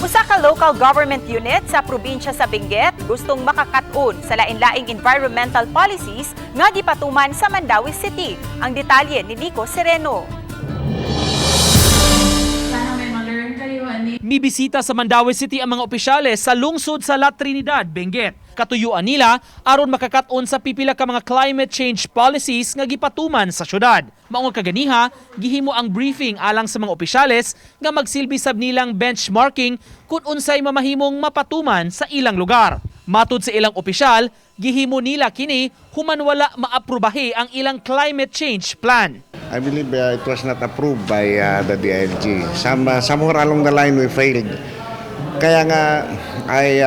Usa ka local government unit sa probinsya sa Benguet gustong makakatun sa lain-laing environmental policies nga gipatuman sa Mandawi City. Ang detalye ni Nico Sereno. Mibisita sa Mandawi City ang mga opisyales sa lungsod sa La Trinidad, Benguet. Katuyuan nila aron makakaton sa pipila ka mga climate change policies nga gipatuman sa syudad. Maong kaganiha, gihimo ang briefing alang sa mga opisyales nga magsilbi sab nilang benchmarking kung unsay mamahimong mapatuman sa ilang lugar. Matud sa ilang opisyal, gihimo nila kini human wala maaprubahe ang ilang climate change plan. I believe it was not approved by the DILG. Somewhere along the line we failed. Kaya nga I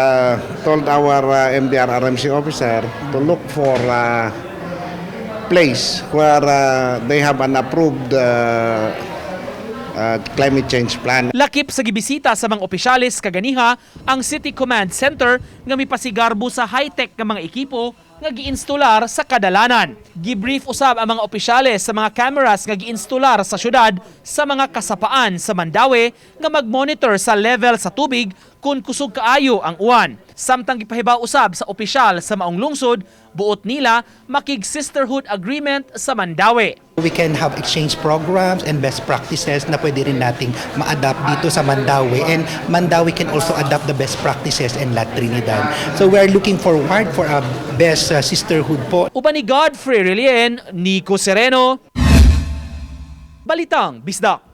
told our MDR RMC officer to look for a place where they have an approved climate change plan. Lakip sa gibisita sa mga opisyales kaganiha ang City Command Center nga mipasigarbo sa high-tech nga mga ekipo nga giinstolar sa kadalanan. Gibrief usab ang mga opisyales sa mga cameras nga giinstolar sa syudad sa mga kasapaan sa Mandawi nga mag-monitor sa level sa tubig kung kusog kaayo ang uwan. Samtang gipahibaw usab sa opisyal sa maong lungsod, buot nila makig-sisterhood agreement sa Mandawi. We can have exchange programs and best practices na pwede rin nating ma-adapt dito sa Mandawi, and Mandawi can also adapt the best practices in La Trinidad. So we are looking forward for a best sisterhood po. Uban ni Godfrey Relien, Nico Sereno, Balitang Bisdak.